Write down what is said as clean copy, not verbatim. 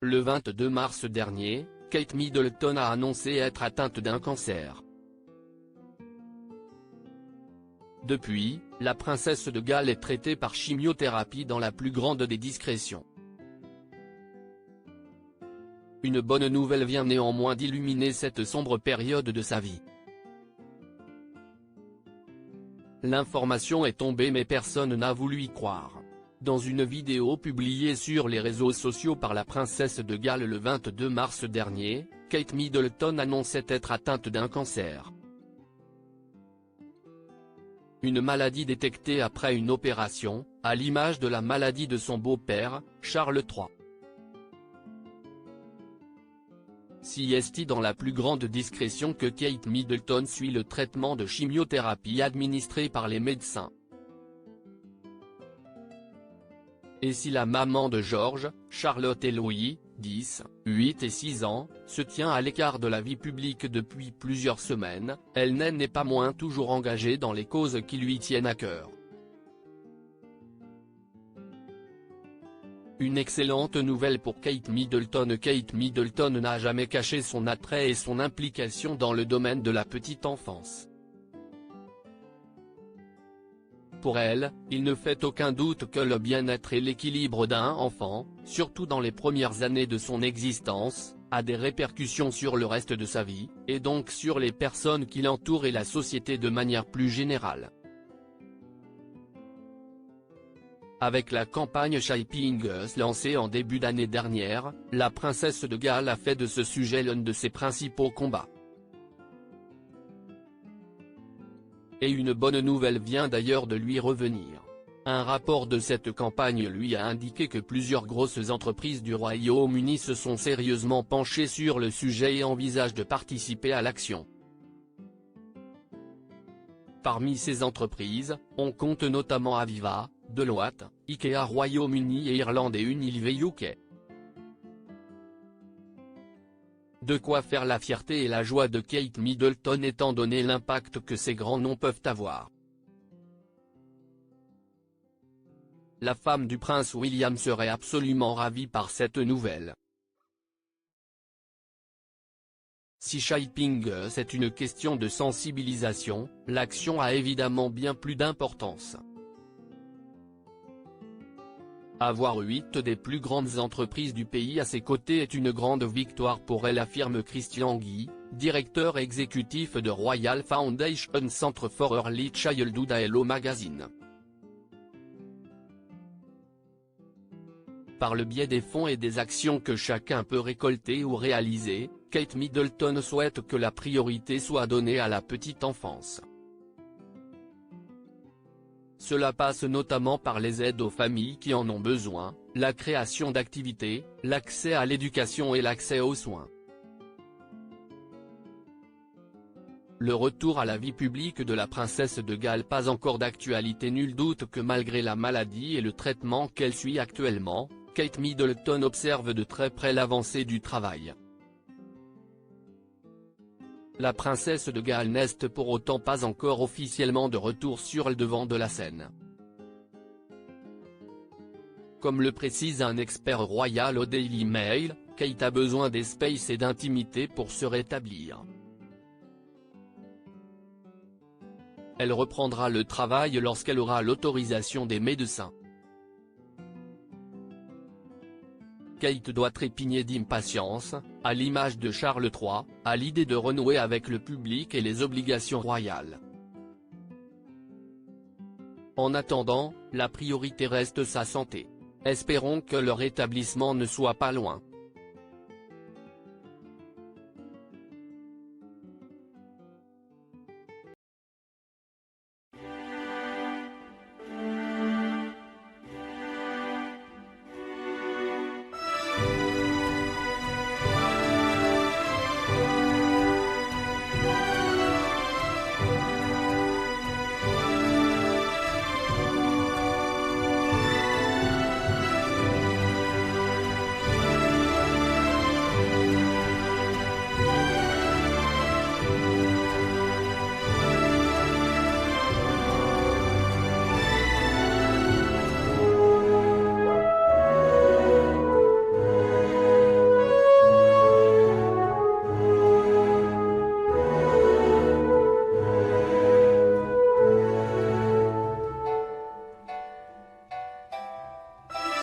Le 22 mars dernier, Kate Middleton a annoncé être atteinte d'un cancer. Depuis, la princesse de Galles est traitée par chimiothérapie dans la plus grande des discrétions. Une bonne nouvelle vient néanmoins d'illuminer cette sombre période de sa vie. L'information est tombée mais personne n'a voulu y croire. Dans une vidéo publiée sur les réseaux sociaux par la princesse de Galles le 22 mars dernier, Kate Middleton annonçait être atteinte d'un cancer. Une maladie détectée après une opération, à l'image de la maladie de son beau-père, Charles III. Si est dans la plus grande discrétion que Kate Middleton suit le traitement de chimiothérapie administré par les médecins. Et si la maman de George, Charlotte et Louis, 10, 8 et 6 ans, se tient à l'écart de la vie publique depuis plusieurs semaines, elle n'est pas moins toujours engagée dans les causes qui lui tiennent à cœur. Une excellente nouvelle pour Kate Middleton. Kate Middleton n'a jamais caché son attrait et son implication dans le domaine de la petite enfance. Pour elle, il ne fait aucun doute que le bien-être et l'équilibre d'un enfant, surtout dans les premières années de son existence, a des répercussions sur le reste de sa vie, et donc sur les personnes qui l'entourent et la société de manière plus générale. Avec la campagne Shaping Us lancée en début d'année dernière, la princesse de Galles a fait de ce sujet l'un de ses principaux combats. Et une bonne nouvelle vient d'ailleurs de lui revenir. Un rapport de cette campagne lui a indiqué que plusieurs grosses entreprises du Royaume-Uni se sont sérieusement penchées sur le sujet et envisagent de participer à l'action. Parmi ces entreprises, on compte notamment Aviva, Deloitte, Ikea Royaume-Uni et Irlande et Unilever UK. De quoi faire la fierté et la joie de Kate Middleton étant donné l'impact que ces grands noms peuvent avoir. La femme du prince William serait absolument ravie par cette nouvelle. Si Shaping Us est une question de sensibilisation, l'action a évidemment bien plus d'importance. Avoir 8 des plus grandes entreprises du pays à ses côtés est une grande victoire pour elle, affirme Christian Guy, directeur exécutif de Royal Foundation Centre for Early Childhood à Hello Magazine. Par le biais des fonds et des actions que chacun peut récolter ou réaliser, Kate Middleton souhaite que la priorité soit donnée à la petite enfance. Cela passe notamment par les aides aux familles qui en ont besoin, la création d'activités, l'accès à l'éducation et l'accès aux soins. Le retour à la vie publique de la princesse de Galles pas encore d'actualité. Nul doute que malgré la maladie et le traitement qu'elle suit actuellement, Kate Middleton observe de très près l'avancée du travail. La princesse de Galles n'est pour autant pas encore officiellement de retour sur le devant de la scène. Comme le précise un expert royal au Daily Mail, Kate a besoin d'espace et d'intimité pour se rétablir. Elle reprendra le travail lorsqu'elle aura l'autorisation des médecins. Kate doit trépigner d'impatience, à l'image de Charles III, à l'idée de renouer avec le public et les obligations royales. En attendant, la priorité reste sa santé. Espérons que le rétablissement ne soit pas loin.